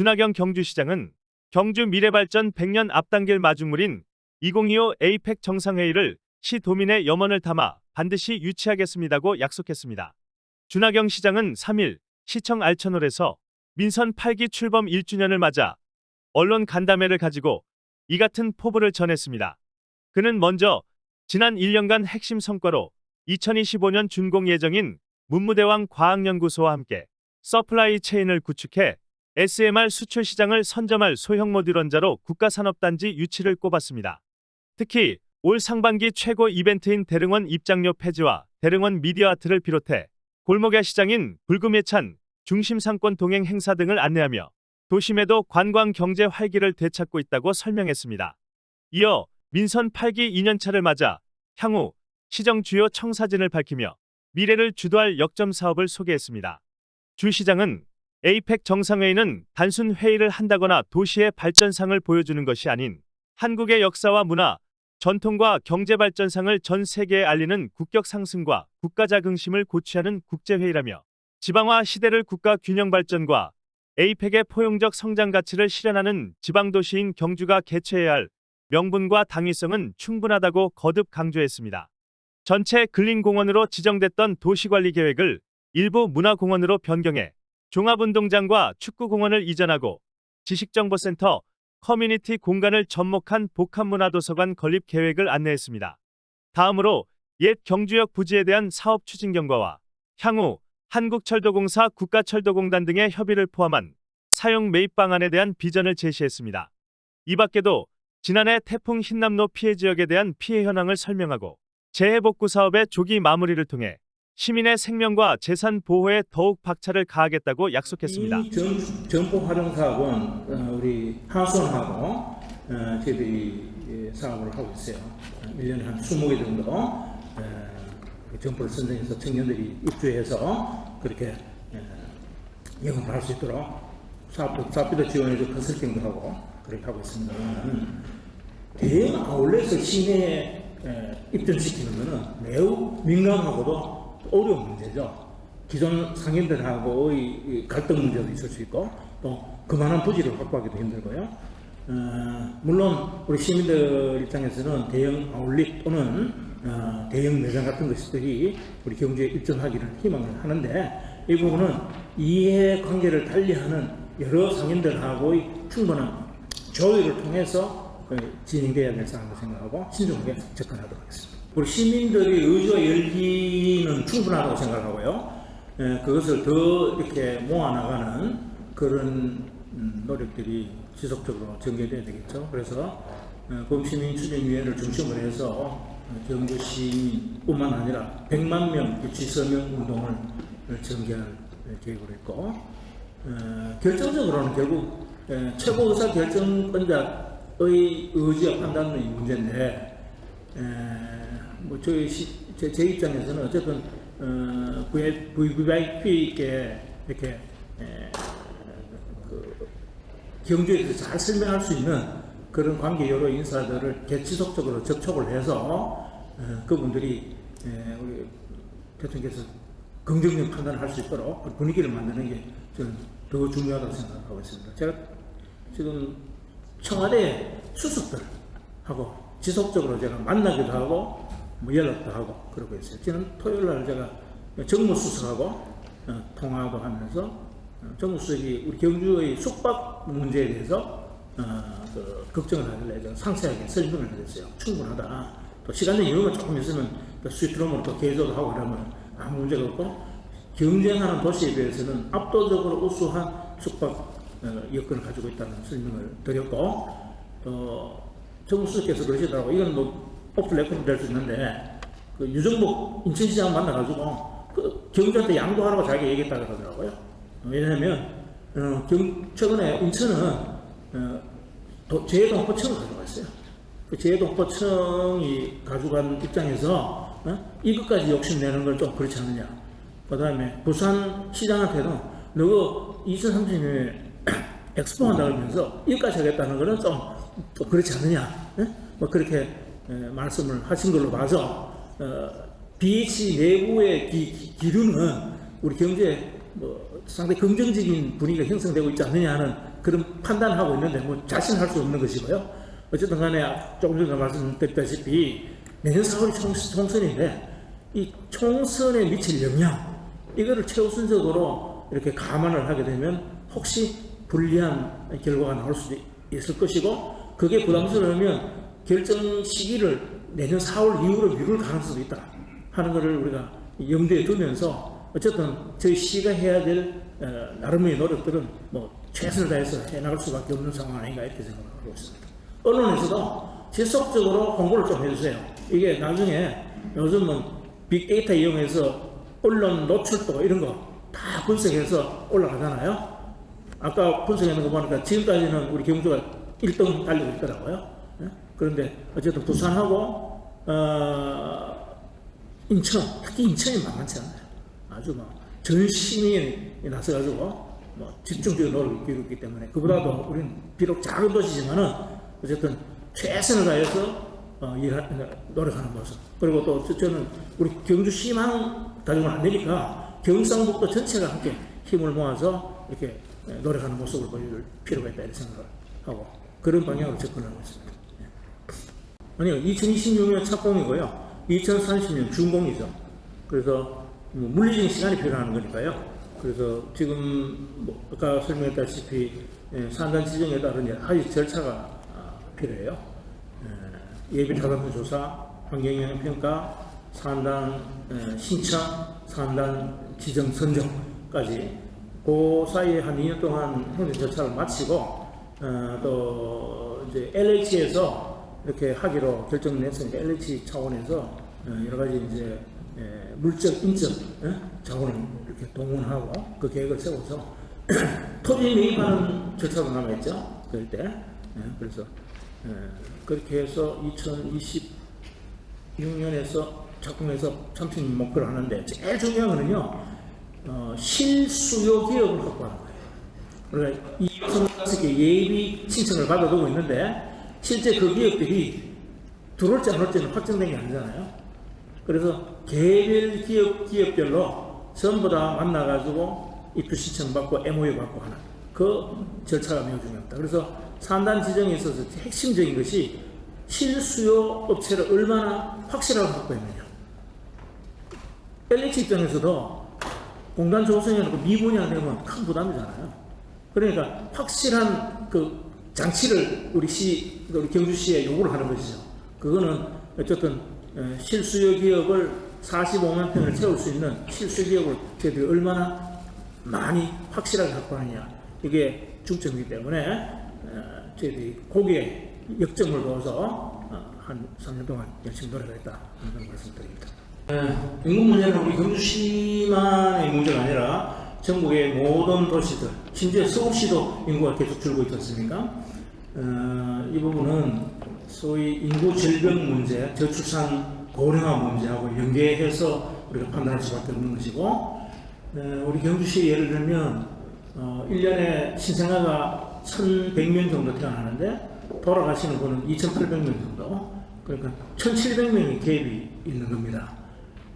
준하경 경주시장은 경주 미래발전 100년 앞당길 마중물인 2025 에이펙 정상회의를 시도민의 염원을 담아 반드시 유치하겠습니다고 약속했습니다. 준하경 시장은 3일 시청 알천홀에서 민선 8기 출범 1주년을 맞아 언론 간담회를 가지고 이 같은 포부를 전했습니다. 그는 먼저 지난 1년간 핵심 성과로 2025년 준공 예정인 문무대왕 과학연구소와 함께 서플라이 체인을 구축해 SMR 수출 시장을 선점할 소형 모듈원자로 국가산업단지 유치를 꼽았습니다. 특히 올 상반기 최고 이벤트인 대릉원 입장료 폐지와 대릉원 미디어 아트를 비롯해 골목야 시장인 불금예찬, 중심상권 동행 행사 등을 안내하며 도심에도 관광 경제 활기를 되찾고 있다고 설명했습니다. 이어 민선 8기 2년차를 맞아 향후 시정 주요 청사진을 밝히며 미래를 주도할 역점 사업을 소개했습니다. 주 시장은 에이펙 정상회의는 단순 회의를 한다거나 도시의 발전상을 보여주는 것이 아닌 한국의 역사와 문화, 전통과 경제 발전상을 전 세계에 알리는 국격 상승과 국가 자긍심을 고취하는 국제회의라며 지방화 시대를 국가 균형 발전과 에이펙의 포용적 성장 가치를 실현하는 지방도시인 경주가 개최해야 할 명분과 당위성은 충분하다고 거듭 강조했습니다. 전체 근린공원으로 지정됐던 도시관리 계획을 일부 문화공원으로 변경해 종합운동장과 축구공원을 이전하고 지식정보센터, 커뮤니티 공간을 접목한 복합문화도서관 건립 계획을 안내했습니다. 다음으로 옛 경주역 부지에 대한 사업 추진 경과와 향후 한국철도공사 국가철도공단 등의 협의를 포함한 사용 매입 방안에 대한 비전을 제시했습니다. 이 밖에도 지난해 태풍 흰남노 피해 지역에 대한 피해 현황을 설명하고 재해복구 사업의 조기 마무리를 통해 시민의 생명과 재산 보호에 더욱 박차를 가하겠다고 약속했습니다. 이 점포 활용 사업은 우리 하수원하고 저희들이 사업을 하고 있어요. 1년에 한 20개 정도 점포를 선정해서 청년들이 입주해서 그렇게 영업을 할 수 있도록 사업비도 지원해서 컨설팅도 하고 그렇게 하고 있습니다. 대형 아울렛을 시내에 입점시키는 것은 매우 민감하고도 어려운 문제죠. 기존 상인들하고의 갈등 문제도 있을 수 있고 또 그만한 부지를 확보하기도 힘들고요. 물론 우리 시민들 입장에서는 대형 아울렛 또는 대형 매장 같은 것들이 우리 경주에 입점하기를 희망을 하는데 이 부분은 이해관계를 달리하는 여러 상인들하고의 충분한 조율을 통해서 진행돼야 될 사항을 생각하고 신중하게 접근하도록 하겠습니다. 우리 시민들의 의지와 열기는 충분하다고 생각하고요. 그것을 더 이렇게 모아나가는 그런 노력들이 지속적으로 전개돼야 되겠죠. 그래서 범시민추진위원회를 중심으로 해서 경주시민뿐만 아니라 100만 명 유치 서명 운동을 전개할 계획으로 했고 결정적으로는 결국 최고의사 결정권자의 의지와 판단의 문제인데 제 입장에서는 어쨌든 VVIP께 이렇게 경주에 대해서 잘 설명할 수 있는 그런 관계 여러 인사들을 지속적으로 접촉을 해서 그분들이 우리 대통령께서 긍정적 판단을 할 수 있도록 분위기를 만드는 게 저는 더 중요하다고 생각하고 있습니다. 제가 지금 청와대 수석들하고 지속적으로 제가 만나기도 하고 연락도 하고 그러고 있어요. 지난 토요일 날 제가 정무수석하고 통화도 하면서 정무수석이 우리 경주의 숙박 문제에 대해서 걱정을 하길래 제가 상세하게 설명을 드렸어요. 충분하다. 또 시간적 여유가 조금 있으면 스위트룸으로 또 개조도 하고 그러면 아무 문제가 없고 경쟁하는 도시에 비해서는 압도적으로 우수한 숙박 여건을 가지고 있다는 설명을 드렸고 또 정무수석께서 그러시더라고. 이건 뭐 오프 레코드 될 수 있는데 그 유정복 인천시장 만나가지고 그 경주한테 양보하라고 자기가 얘기했다 그러더라고요. 왜냐하면 최근에 인천은 재해동포청을 가져갔어요. 그 재해동포청이 가져간 입장에서 이것까지 욕심내는 건 좀 그렇지 않느냐. 그 다음에 부산시장한테는 너 2030년에 엑스포 한다고 하면서 이것까지 하겠다는 거는 좀 그렇지 않느냐. 뭐 그렇게 말씀을 하신 걸로 봐서 BH 내부의 기류는 우리 경제에 뭐 상당히 긍정적인 분위기가 형성되고 있지 않느냐 하는 그런 판단하고 있는데 뭐 자신할 수 없는 것이고요. 어쨌든 간에 조금 전에 말씀드렸다시피 내년 4월이 총선인데 이 총선에 미칠 영향 이거를 최우선적으로 이렇게 감안을 하게 되면 혹시 불리한 결과가 나올 수도 있을 것이고 그게 부담스러우면 결정 시기를 내년 4월 이후로 미룰 가능성도 있다 하는 것을 우리가 염두에 두면서 어쨌든 저희 시가 해야 될 나름의 노력들은 뭐 최선을 다해서 해나갈 수밖에 없는 상황 아닌가 이렇게 생각하고 있습니다. 언론에서도 지속적으로 홍보를 좀 해주세요. 이게 나중에 요즘은 빅데이터 이용해서 언론 노출도 이런 거 다 분석해서 올라가잖아요. 아까 분석하는 거 보니까 지금까지는 우리 경주가 1등 달리고 있더라고요. 그런데 어쨌든 부산하고 인천, 특히 인천이 만만치 않아요. 아주 전 시민이 나서가지고 집중적인 노력을 기울였기 때문에 그보다도 우리는 비록 작은 도시지만은 어쨌든 최선을 다해서 노력하는 모습. 그리고 또 저는 우리 경주시만 가지고는 안 되니까 경상북도 전체가 함께 힘을 모아서 이렇게 노력하는 모습을 보여줄 필요가 있다 이렇게 생각을 하고 그런 방향으로 접근하고 있습니다. 아니요, 2026년 착공이고요. 2030년 준공이죠. 그래서 물리적인 시간이 필요한 거니까요. 그래서 지금 아까 설명했다시피 산단 지정에 따른 여러 가지 절차가 필요해요. 예비 타당성 조사, 환경영향 평가, 산단 신청, 산단 지정 선정까지 그 사이에 한 2년 동안 행정 절차를 마치고 또 이제 LH에서 이렇게 하기로 결정냈으니까 LH 차원에서 여러 가지 이제 물적, 인적 자원을 이렇게 동원하고 그 계획을 세워서 토지 매입하는 절차도 남아있죠. 그럴 때. 그래서 그렇게 해서 2026년에서 착공해서 30년 목표를 하는데 제일 중요한 거는요. 실수요 기업을 확보하는 거예요. 그러니까 25개 예비 신청을 받아두고 있는데 실제 그 기업들이 들어올지 안 올지는 확정된 게 아니잖아요. 그래서 개별 기업별로 전부 다 만나가지고 입주 신청 받고 MOU 받고 하는 그 절차가 매우 중요합니다. 그래서 산단 지정에 있어서 핵심적인 것이 실수요 업체를 얼마나 확실하게 확보했느냐. LH 입장에서도 공단 조성해놓고 미분이 안 되면 큰 부담이잖아요. 그러니까 확실한 그 장치를 우리 경주시에 요구를 하는 것이죠. 그거는 어쨌든 실수요 기업을 45만 평을 채울 수 있는 실수요 기업을 저희들이 얼마나 많이 확실하게 확보하느냐. 이게 중점이기 때문에 저희들이 거기에 역점을 둬서 한 3년 동안 열심히 노력하겠다 하는 말씀드립니다. 인구 문제는 우리 경주시만의 문제가 아니라 전국의 모든 도시들, 심지어 서울시도 인구가 계속 줄고 있지 않습니까? 이 부분은 소위 인구 질병 문제, 저출산 고령화 문제하고 연계해서 우리가 판단할 수밖에 없는 것이고, 우리 경주시 예를 들면 1년에 신생아가 1,100명 정도 태어나는데 돌아가시는 분은 2,800명 정도, 그러니까 1,700명의 갭이 있는 겁니다.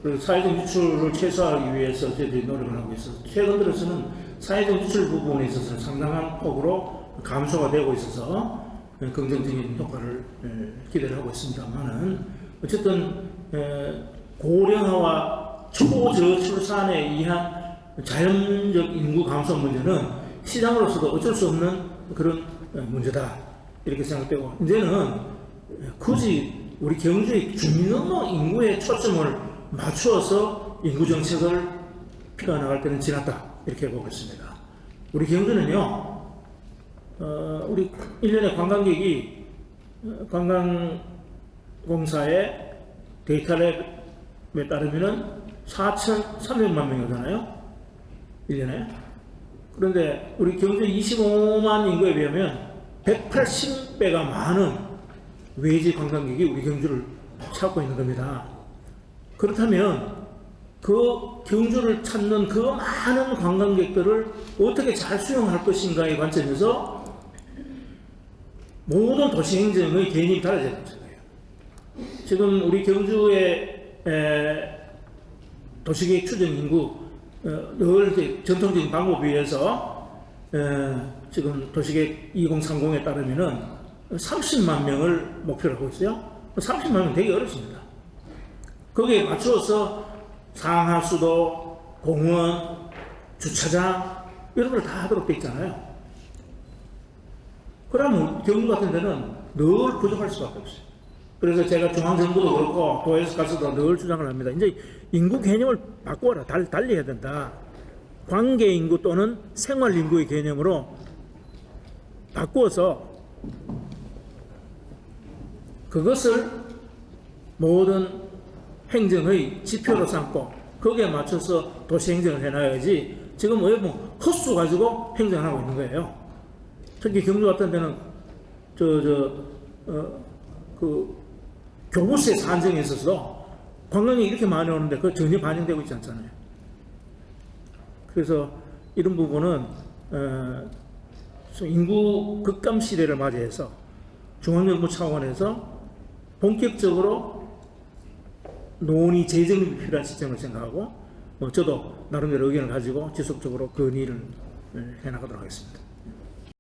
그리고 사회적 유출을 최소화하기 위해서 저희들이 노력을 하고 있어서 최근 들어서는 사회적 유출 부분에 있어서는 상당한 폭으로 감소가 되고 있어서 긍정적인 효과를 기대를 하고 있습니다만은 어쨌든 고령화와 초저출산에 의한 자연적 인구 감소 문제는 시장으로서도 어쩔 수 없는 그런 문제다 이렇게 생각되고 이제는 굳이 우리 경주의 주민등록 인구에 초점을 맞추어서 인구 정책을 펴나갈 때는 지났다 이렇게 보고 있습니다. 우리 경주는요, 우리 1년에 관광객이 관광공사의 데이터랩에 따르면은 4,300만 명이잖아요. 1년에. 그런데 우리 경주 25만 인구에 비하면 180배가 많은 외지 관광객이 우리 경주를 찾고 있는 겁니다. 그렇다면 그 경주를 찾는 그 많은 관광객들을 어떻게 잘 수용할 것인가의 관점에서 모든 도시행정의 개념이 달라져야 된다는 거예요. 지금 우리 경주의 도시계획 추정 인구 늘 전통적인 방법에 의해서 지금 도시계획 2030에 따르면은 30만 명을 목표로 하고 있어요. 30만 명 되게 어렵습니다. 거기에 맞추어서 상하수도, 공원, 주차장 이런 걸 다 하도록 돼 있잖아요. 그러면 경주 같은 데는 늘 부족할 수밖에 없어요. 그래서 제가 중앙정부도 그렇고 도에서 가서도 늘 주장을 합니다. 이제 인구 개념을 바꿔라. 달리 해야 된다. 관계인구 또는 생활인구의 개념으로 바꾸어서 그것을 모든 행정의 지표로 삼고 거기에 맞춰서 도시행정을 해놔야지 지금 왜 뭐 헛수 가지고 행정하고 있는 거예요. 특히 경주 같은 데는 그 교부세 산정에 있어서 관광객이 이렇게 많이 오는데 그거 전혀 반영되고 있지 않잖아요. 그래서 이런 부분은 인구 급감 시대를 맞이해서 중앙정부 차원에서 본격적으로 논의 재정이 필요한 시점을 생각하고 저도 나름대로 의견을 가지고 지속적으로 건의를 해나가도록 하겠습니다.